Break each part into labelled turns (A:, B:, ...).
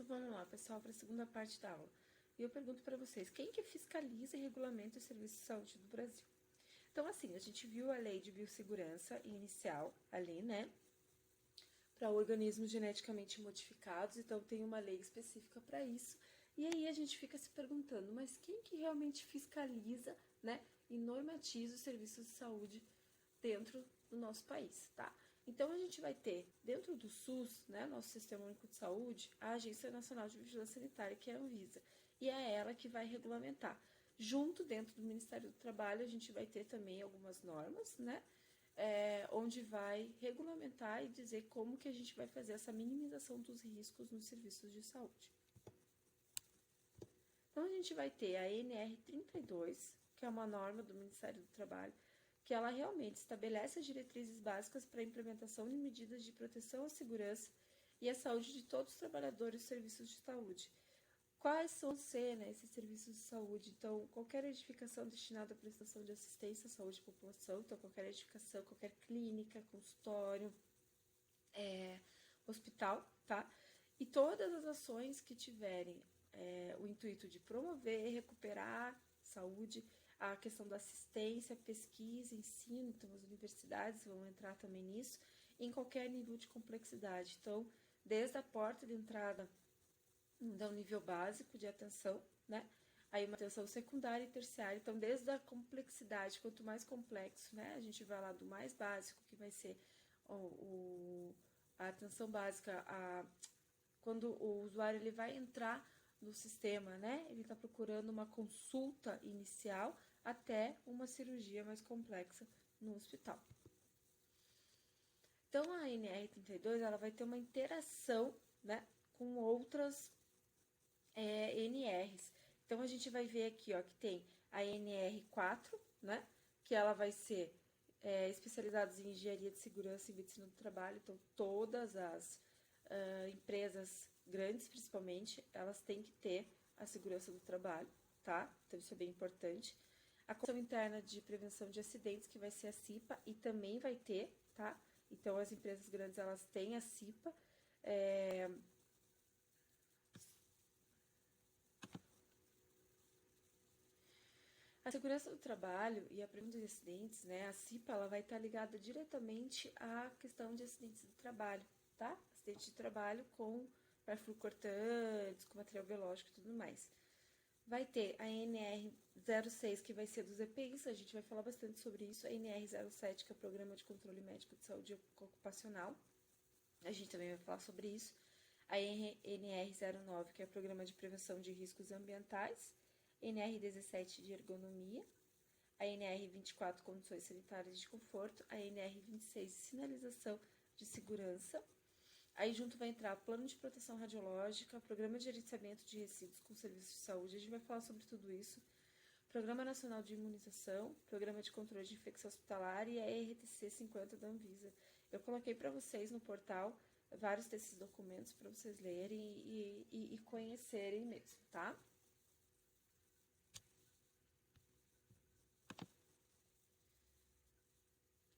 A: Então vamos lá, pessoal, para a segunda parte da aula. E eu pergunto para vocês, quem que fiscaliza e regulamenta os serviços de saúde do Brasil? Então, assim, a gente viu a lei de biossegurança inicial ali, né? Para organismos geneticamente modificados, então tem uma lei específica para isso. E aí a gente fica se perguntando, mas quem que realmente fiscaliza, né, e normatiza os serviços de saúde dentro do nosso país, tá? Então a gente vai ter dentro do SUS, né, nosso Sistema Único de Saúde, a Agência Nacional de Vigilância Sanitária, que é a Anvisa, e é ela que vai regulamentar. Junto dentro do Ministério do Trabalho, a gente vai ter também algumas normas, né, onde vai regulamentar e dizer como que a gente vai fazer essa minimização dos riscos nos serviços de saúde. Então, a gente vai ter a NR 32, que é uma norma do Ministério do Trabalho, que ela realmente estabelece as diretrizes básicas para a implementação de medidas de proteção à segurança e à saúde de todos os trabalhadores dos serviços de saúde. Quais vão ser, né, esses serviços de saúde? Então, qualquer edificação destinada à prestação de assistência à saúde da população, então qualquer edificação, qualquer clínica, consultório, hospital, tá? E todas as ações que tiverem o intuito de promover, recuperar saúde, a questão da assistência, pesquisa, ensino, então as universidades vão entrar também nisso, em qualquer nível de complexidade. Então, desde a porta de entrada do nível básico de atenção, né? Aí uma atenção secundária e terciária. Então, desde a complexidade, quanto mais complexo, né? A gente vai lá do mais básico, que vai ser a atenção básica, quando o usuário ele vai entrar no sistema, né? Ele está procurando uma consulta inicial até uma cirurgia mais complexa no hospital. Então, a NR32 ela vai ter uma interação, né, com outras NRs. Então, a gente vai ver aqui, ó, que tem a NR4, né, que ela vai ser especializados em engenharia de segurança e medicina do trabalho. Então, todas as empresas grandes, principalmente, elas têm que ter a segurança do trabalho, tá? Então, isso é bem importante. A Comissão Interna de Prevenção de Acidentes, que vai ser a CIPA, e também vai ter, tá? Então, as empresas grandes, elas têm a CIPA. A segurança do trabalho e a prevenção de acidentes, né, a CIPA, ela vai estar ligada diretamente à questão de acidentes do trabalho, tá? Acidente de trabalho com perfil cortantes, com material biológico e tudo mais. Vai ter a NR06, que vai ser dos EPIs, a gente vai falar bastante sobre isso, a NR07, que é o Programa de Controle Médico de Saúde Ocupacional, a gente também vai falar sobre isso, a NR09, que é o Programa de Prevenção de Riscos Ambientais, NR17 de ergonomia, a NR24 condições sanitárias de conforto, a NR26 sinalização de segurança. Aí junto vai entrar plano de proteção radiológica, programa de gerenciamento de resíduos com serviços de saúde, a gente vai falar sobre tudo isso. Programa Nacional de Imunização, Programa de Controle de Infecção Hospitalar e a RTC 50 da Anvisa. Eu coloquei para vocês no portal vários desses documentos para vocês lerem e conhecerem mesmo, tá?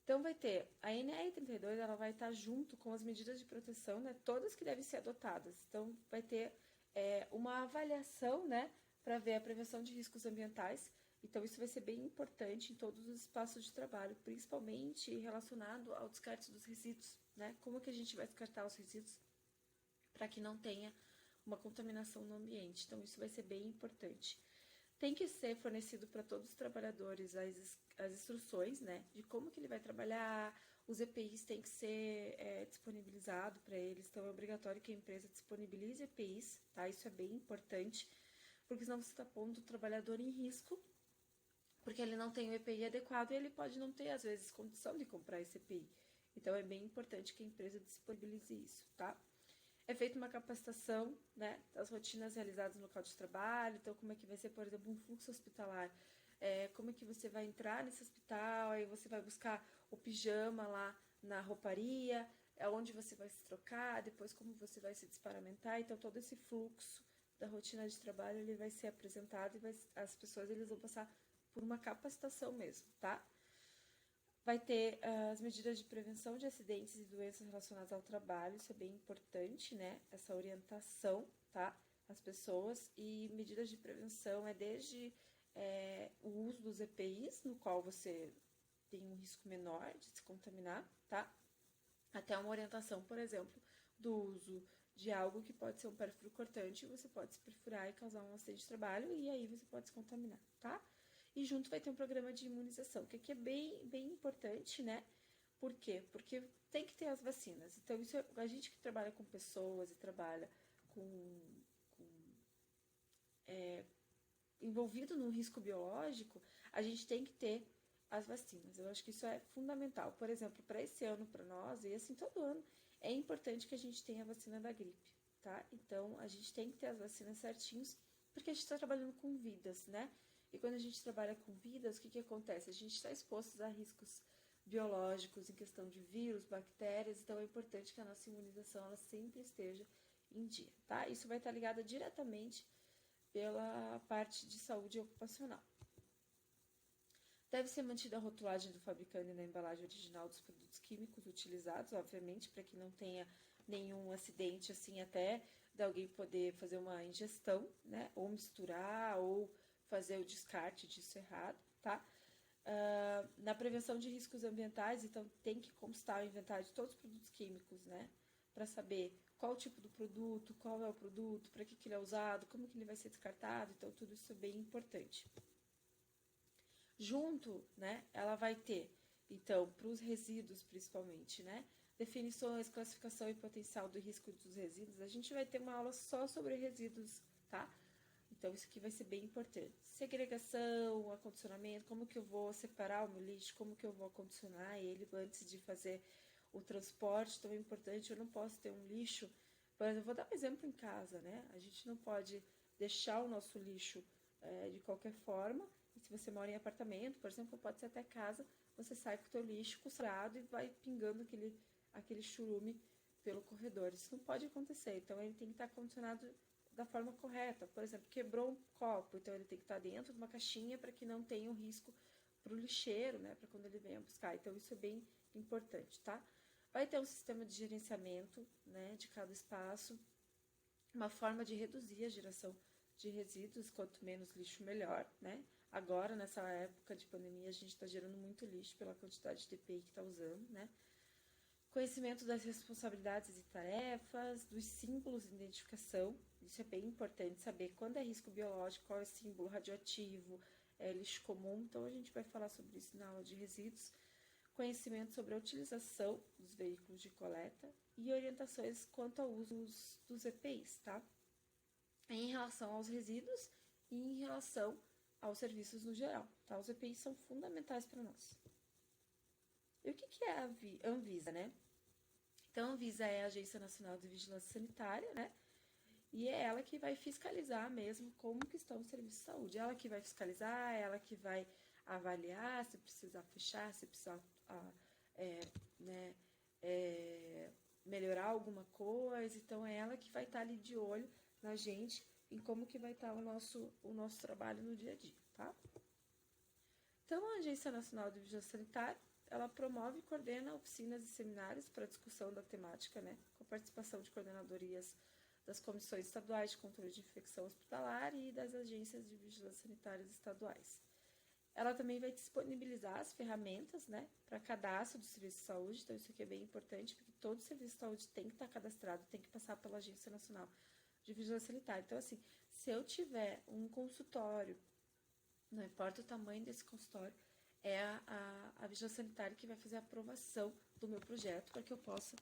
A: Então, vai ter a NR32, ela vai estar junto com as medidas de proteção, né, todas que devem ser adotadas. Então, vai ter uma avaliação, né, para ver a prevenção de riscos ambientais. Então, isso vai ser bem importante em todos os espaços de trabalho, principalmente relacionado ao descarte dos resíduos, né? Como que a gente vai descartar os resíduos para que não tenha uma contaminação no ambiente. Então, isso vai ser bem importante. Tem que ser fornecido para todos os trabalhadores as instruções, né, de como que ele vai trabalhar, os EPIs têm que ser disponibilizado para eles, então é obrigatório que a empresa disponibilize EPIs, tá? Isso é bem importante, porque senão você está pondo o trabalhador em risco, porque ele não tem o EPI adequado e ele pode não ter, às vezes, condição de comprar esse EPI. Então, é bem importante que a empresa disponibilize isso, tá? É feita uma capacitação, né, das rotinas realizadas no local de trabalho, então como é que vai ser, por exemplo, um fluxo hospitalar, como é que você vai entrar nesse hospital, aí você vai buscar o pijama lá na rouparia, onde você vai se trocar, depois como você vai se desparamentar, então todo esse fluxo da rotina de trabalho ele vai ser apresentado e as pessoas eles vão passar por uma capacitação mesmo, tá? Vai ter as medidas de prevenção de acidentes e doenças relacionadas ao trabalho, isso é bem importante, né? Essa orientação, tá? As pessoas, e medidas de prevenção é desde o uso dos EPIs, no qual você tem um risco menor de se contaminar, tá? Até uma orientação, por exemplo, do uso de algo que pode ser um perfuro cortante, você pode se perfurar e causar um acidente de trabalho, e aí você pode se contaminar, tá? E junto vai ter um programa de imunização, que aqui é bem importante, né? Por quê? Porque tem que ter as vacinas. Então, isso a gente que trabalha com pessoas e trabalha com envolvido num risco biológico, a gente tem que ter as vacinas. Eu acho que isso é fundamental. Por exemplo, para esse ano, para nós, e assim todo ano, é importante que a gente tenha a vacina da gripe, tá? Então, a gente tem que ter as vacinas certinhos, porque a gente está trabalhando com vidas, né? E quando a gente trabalha com vidas, o que acontece? A gente está exposto a riscos biológicos em questão de vírus, bactérias, então é importante que a nossa imunização ela sempre esteja em dia, tá? Isso vai estar ligado diretamente pela parte de saúde ocupacional. Deve ser mantida a rotulagem do fabricante na embalagem original dos produtos químicos utilizados, obviamente, para que não tenha nenhum acidente, assim, até de alguém poder fazer uma ingestão, né, ou misturar, ou fazer o descarte disso errado, tá? Na prevenção de riscos ambientais, então tem que constar o inventário de todos os produtos químicos, né, para saber qual o tipo do produto, qual é o produto, para que ele é usado, como que ele vai ser descartado, então tudo isso é bem importante. Junto, né, ela vai ter, então, para os resíduos principalmente, né, definições, classificação e potencial do risco dos resíduos. A gente vai ter uma aula só sobre resíduos, tá? Então, isso aqui vai ser bem importante. Segregação, acondicionamento, como que eu vou separar o meu lixo, como que eu vou acondicionar ele antes de fazer o transporte. Então, é importante, eu não posso ter um lixo. Por exemplo, eu vou dar um exemplo em casa, né? A gente não pode deixar o nosso lixo de qualquer forma. E se você mora em apartamento, por exemplo, pode ser até casa, você sai com o teu lixo costurado e vai pingando aquele churume pelo corredor. Isso não pode acontecer. Então, ele tem que estar acondicionado da forma correta. Por exemplo, quebrou um copo, então ele tem que estar dentro de uma caixinha para que não tenha um risco para o lixeiro, né, para quando ele venha buscar. Então, isso é bem importante, tá? Vai ter um sistema de gerenciamento, né, de cada espaço, uma forma de reduzir a geração de resíduos, quanto menos lixo, melhor, né? Agora, nessa época de pandemia, a gente está gerando muito lixo pela quantidade de EPI que está usando, né? Conhecimento das responsabilidades e tarefas, dos símbolos de identificação. Isso é bem importante saber quando é risco biológico, qual é o símbolo radioativo, lixo comum. Então, a gente vai falar sobre isso na aula de resíduos. Conhecimento sobre a utilização dos veículos de coleta e orientações quanto ao uso dos EPIs, tá? Em relação aos resíduos e em relação aos serviços no geral, tá? Os EPIs são fundamentais para nós. E o que é a Anvisa, né? Então, a Anvisa é a Agência Nacional de Vigilância Sanitária, né? E é ela que vai fiscalizar mesmo como que estão os serviços de saúde. Ela que vai fiscalizar, ela que vai avaliar se precisar fechar, se precisar melhorar alguma coisa. Então, é ela que vai estar ali de olho na gente em como que vai estar o nosso trabalho no dia a dia, tá? Então, a Agência Nacional de Vigilância Sanitária, ela promove e coordena oficinas e seminários para discussão da temática, né, com a participação de coordenadorias das comissões estaduais de controle de infecção hospitalar e das agências de vigilância sanitárias estaduais. Ela também vai disponibilizar as ferramentas, né, para cadastro do serviço de saúde, então isso aqui é bem importante, porque todo serviço de saúde tem que estar cadastrado, tem que passar pela Agência Nacional de Vigilância Sanitária. Então, assim, se eu tiver um consultório, não importa o tamanho desse consultório, é a Vigilância Sanitária que vai fazer a aprovação do meu projeto para que eu possa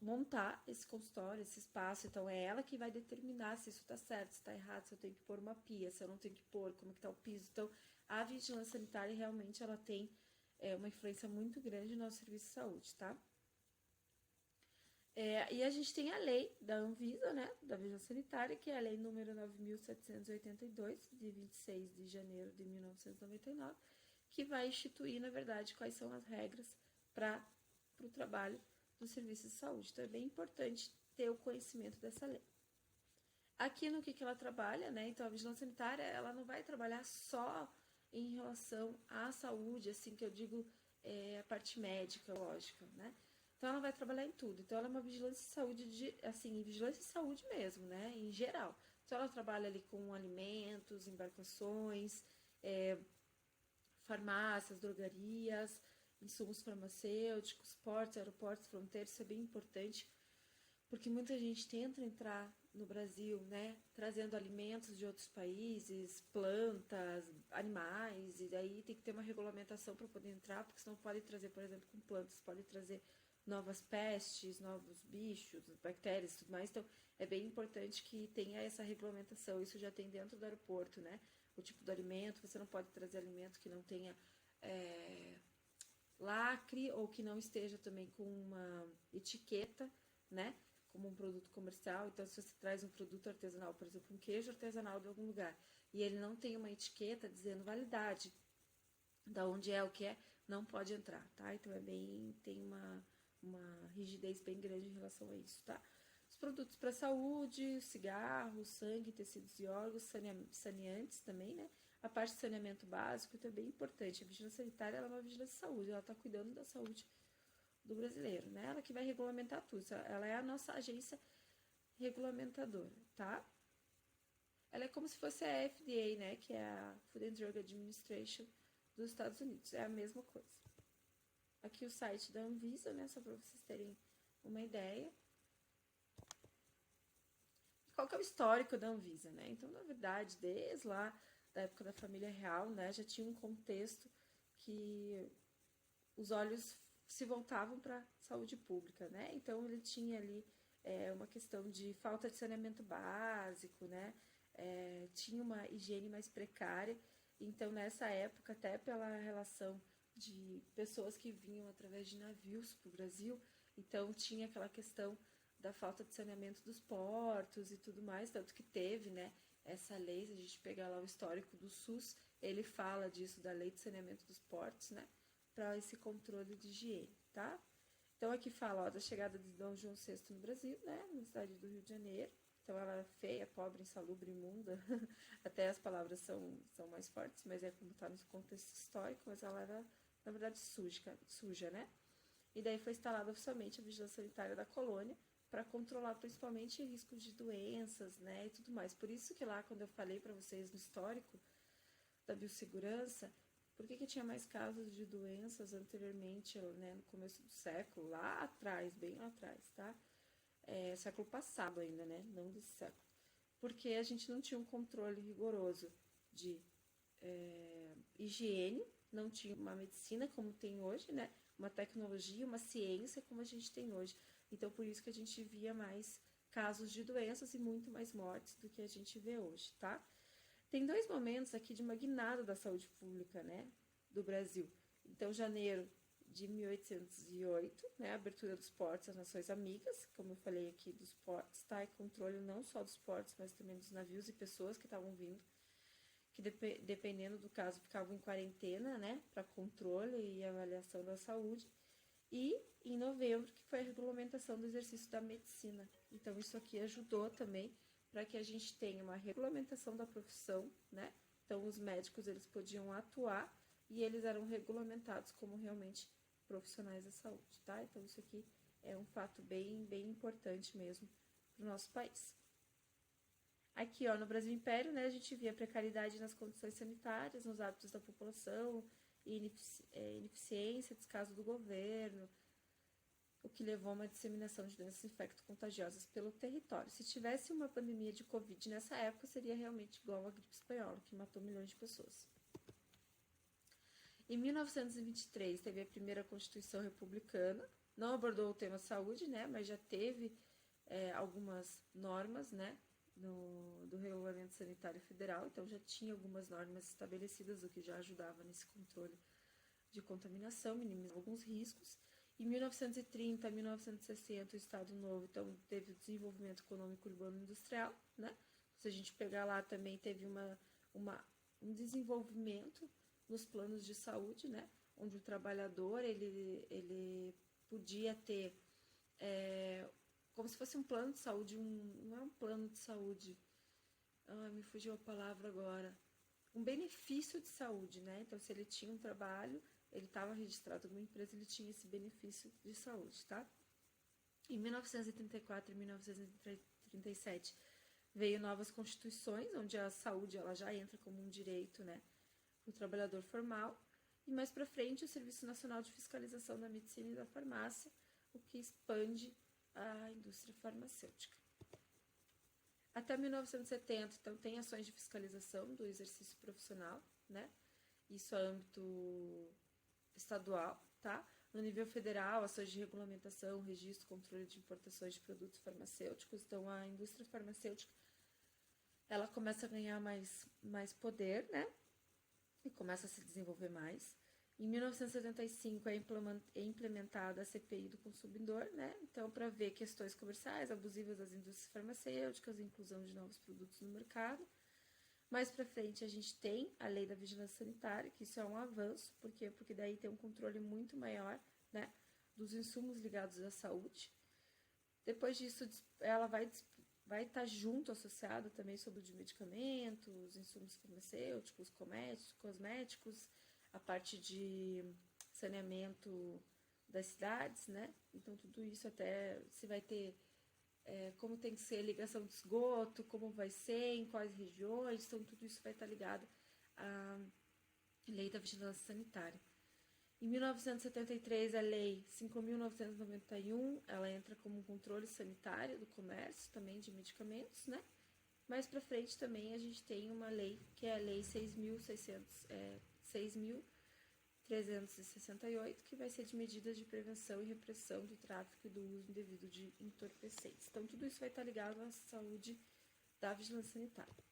A: montar esse consultório, esse espaço. Então, é ela que vai determinar se isso está certo, se está errado, se eu tenho que pôr uma pia, se eu não tenho que pôr, como que está o piso. Então, a Vigilância Sanitária realmente ela tem uma influência muito grande no nosso serviço de saúde, tá? E a gente tem a lei da Anvisa, né, da Vigilância Sanitária, que é a lei número 9.782, de 26 de janeiro de 1999, que vai instituir, na verdade, quais são as regras para o trabalho dos serviços de saúde. Então, é bem importante ter o conhecimento dessa lei. Aqui no que ela trabalha, né, então a Vigilância Sanitária, ela não vai trabalhar só em relação à saúde, assim que eu digo, a parte médica, lógica, né? Então ela vai trabalhar em tudo. Então ela é uma vigilância de saúde, assim, vigilância de saúde mesmo, né? Em geral. Então ela trabalha ali com alimentos, embarcações, farmácias, drogarias, insumos farmacêuticos, portos, aeroportos, fronteiras, isso é bem importante, porque muita gente tenta entrar no Brasil, né, trazendo alimentos de outros países, plantas, animais, e daí tem que ter uma regulamentação para poder entrar, porque senão pode trazer, por exemplo, com plantas, pode trazer novas pestes, novos bichos, bactérias e tudo mais, então é bem importante que tenha essa regulamentação, isso já tem dentro do aeroporto, né, o tipo do alimento, você não pode trazer alimento que não tenha lacre ou que não esteja também com uma etiqueta, né, como um produto comercial. Então, se você traz um produto artesanal, por exemplo, um queijo artesanal de algum lugar, e ele não tem uma etiqueta dizendo validade, da onde é, o que é, não pode entrar, tá? Então, tem uma rigidez bem grande em relação a isso, tá? Os produtos para saúde, cigarro, sangue, tecidos e órgãos, saneantes também, né? A parte de saneamento básico então é bem importante. A vigilância sanitária ela é uma vigilância de saúde, ela está cuidando da saúde do brasileiro, né? Ela que vai regulamentar tudo, ela é a nossa agência regulamentadora, tá? Ela é como se fosse a FDA, né? Que é a Food and Drug Administration dos Estados Unidos, é a mesma coisa. Aqui o site da Anvisa, né? Só para vocês terem uma ideia. Qual que é o histórico da Anvisa, né? Então, na verdade, desde lá da época da família real, né, já tinha um contexto que os olhos se voltavam para a saúde pública, né? Então ele tinha ali uma questão de falta de saneamento básico, né? Tinha uma higiene mais precária. Então nessa época, até pela relação de pessoas que vinham através de navios para o Brasil, então tinha aquela questão da falta de saneamento dos portos e tudo mais, tanto que teve, né? Essa lei, se a gente pegar lá o histórico do SUS, ele fala disso, da lei de saneamento dos portos, né? Para esse controle de higiene, tá? Então aqui fala ó, da chegada de Dom João VI no Brasil, né? Na cidade do Rio de Janeiro. Então ela era feia, pobre, insalubre, imunda. Até as palavras são mais fortes, mas é como está no contexto histórico, mas ela era, na verdade, suja, né? E daí foi instalada oficialmente a vigilância sanitária da colônia para controlar principalmente riscos de doenças, né, e tudo mais. Por isso que lá, quando eu falei para vocês no histórico da biossegurança, por que tinha mais casos de doenças anteriormente, né, no começo do século, lá atrás, bem lá atrás, tá? Século passado ainda, né, não desse século. Porque a gente não tinha um controle rigoroso de higiene, não tinha uma medicina como tem hoje, né? Uma tecnologia, uma ciência como a gente tem hoje. Então, por isso que a gente via mais casos de doenças e muito mais mortes do que a gente vê hoje, tá? Tem dois momentos aqui de uma guinada da saúde pública, né, do Brasil. Então, janeiro de 1808, né, a abertura dos portos às nações amigas, como eu falei aqui, dos portos, tá? E controle não só dos portos, mas também dos navios e pessoas que estavam vindo, que dependendo do caso ficavam em quarentena, né, para controle e avaliação da saúde. E em novembro, que foi a regulamentação do exercício da medicina. Então, isso aqui ajudou também para que a gente tenha uma regulamentação da profissão, né? Então, os médicos, eles podiam atuar e eles eram regulamentados como realmente profissionais da saúde, tá? Então, isso aqui é um fato bem, bem importante mesmo para o nosso país. Aqui, ó, no Brasil Império, né, a gente via precariedade nas condições sanitárias, nos hábitos da população, ineficiência, descaso do governo, o que levou a uma disseminação de doenças infecto-contagiosas pelo território. Se tivesse uma pandemia de Covid nessa época, seria realmente igual à gripe espanhola, que matou milhões de pessoas. Em 1923, teve a primeira Constituição Republicana, não abordou o tema saúde, né, mas já teve algumas normas, né, do Regulamento Sanitário Federal, então já tinha algumas normas estabelecidas, o que já ajudava nesse controle de contaminação, minimizava alguns riscos. Em 1930 a 1960, o Estado Novo então, teve o desenvolvimento econômico urbano industrial, né? Se a gente pegar lá também teve um desenvolvimento nos planos de saúde, né? Onde o trabalhador ele podia ter como se fosse um plano de saúde, não é um plano de saúde, me fugiu a palavra agora, um benefício de saúde, né? Então, se ele tinha um trabalho, ele estava registrado numa empresa, ele tinha esse benefício de saúde, tá? Em 1934 e 1937 veio novas constituições, onde a saúde ela já entra como um direito, né, do trabalhador formal. E mais para frente, o Serviço Nacional de Fiscalização da Medicina e da Farmácia, o que expande a indústria farmacêutica. Até 1970, então, tem ações de fiscalização do exercício profissional, né? Isso a âmbito estadual, tá? No nível federal, ações de regulamentação, registro, controle de importações de produtos farmacêuticos. Então, a indústria farmacêutica, ela começa a ganhar mais poder, né? E começa a se desenvolver mais. Em 1975 é implementada a CPI do consumidor, né? Então, para ver questões comerciais abusivas das indústrias farmacêuticas, inclusão de novos produtos no mercado. Mais para frente a gente tem a lei da vigilância sanitária, que isso é um avanço, por quê? Porque daí tem um controle muito maior, né, dos insumos ligados à saúde. Depois disso, ela vai estar junto, associada também sobre de medicamentos, insumos farmacêuticos, cosméticos, a parte de saneamento das cidades, né? Então, tudo isso até se vai ter como tem que ser a ligação de esgoto, como vai ser, em quais regiões, então tudo isso vai estar ligado à Lei da Vigilância Sanitária. Em 1973, a Lei 5.991, ela entra como um controle sanitário do comércio, também de medicamentos, né? Mais para frente também a gente tem uma lei, que é a Lei 6.368, que vai ser de medidas de prevenção e repressão do tráfico e do uso indevido de entorpecentes. Então, tudo isso vai estar ligado à saúde da vigilância sanitária.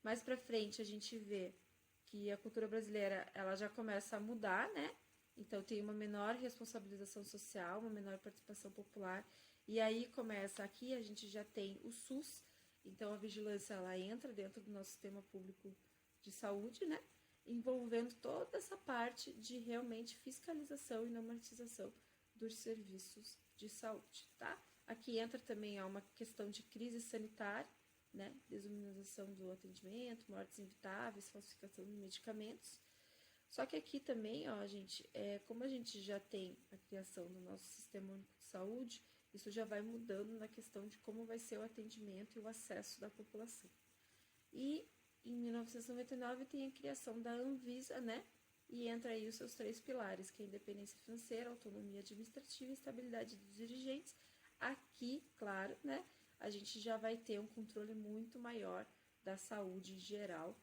A: Mais para frente, a gente vê que a cultura brasileira ela já começa a mudar, né? Então, tem uma menor responsabilização social, uma menor participação popular. E aí começa, aqui a gente já tem o SUS, então a vigilância ela entra dentro do nosso sistema público de saúde, né? Envolvendo toda essa parte de realmente fiscalização e normatização dos serviços de saúde, tá? Aqui entra também uma questão de crise sanitária, né? Desumanização do atendimento, mortes evitáveis, falsificação de medicamentos. Só que aqui também, ó, gente, como a gente já tem a criação do nosso Sistema Único de Saúde, isso já vai mudando na questão de como vai ser o atendimento e o acesso da população. E em 1999 tem a criação da Anvisa, né? E entra aí os seus 3 pilares, que é a independência financeira, autonomia administrativa e estabilidade dos dirigentes. Aqui, claro, né? A gente já vai ter um controle muito maior da saúde geral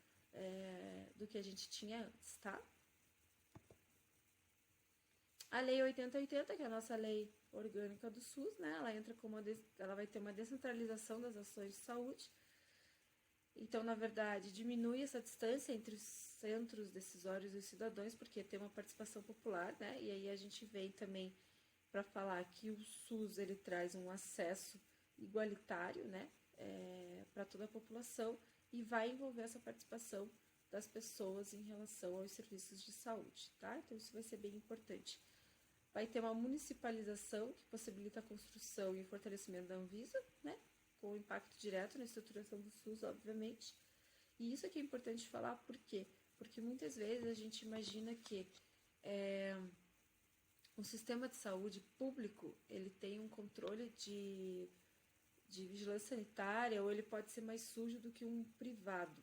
A: do que a gente tinha antes, tá? A Lei 8080, que é a nossa lei orgânica do SUS, né? Ela vai ter uma descentralização das ações de saúde. Então, na verdade, diminui essa distância entre os centros decisórios e os cidadãos, porque tem uma participação popular, né? E aí a gente vem também para falar que o SUS ele traz um acesso igualitário, né? Para toda a população e vai envolver essa participação das pessoas em relação aos serviços de saúde, tá? Então, isso vai ser bem importante. Vai ter uma municipalização que possibilita a construção e o fortalecimento da Anvisa, né? Com impacto direto na estruturação do SUS, obviamente. E isso aqui é importante falar, por quê? Porque muitas vezes a gente imagina que um sistema de saúde público, ele tem um controle de vigilância sanitária, ou ele pode ser mais sujo do que um privado.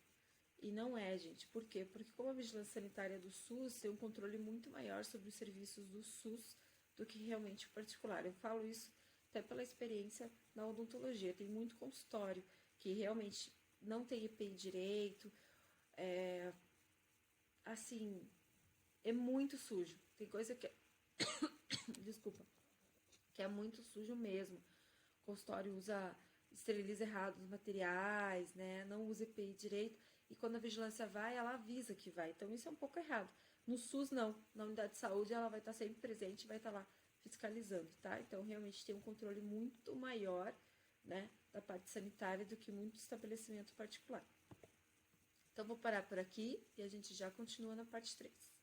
A: E não é, gente. Por quê? Porque como a vigilância sanitária do SUS tem um controle muito maior sobre os serviços do SUS do que realmente o particular. Eu falo isso até pela experiência na odontologia. Tem muito consultório que realmente não tem EPI direito, assim, é muito sujo. Tem coisa que desculpa, que é muito sujo mesmo. O consultório esteriliza errado os materiais, né? Não usa EPI direito. E quando a vigilância vai, ela avisa que vai. Então, isso é um pouco errado. No SUS, não. Na unidade de saúde, ela vai estar sempre presente e vai estar lá fiscalizando, tá? Então, realmente tem um controle muito maior, né, da parte sanitária do que muito estabelecimento particular. Então, vou parar por aqui e a gente já continua na parte 3.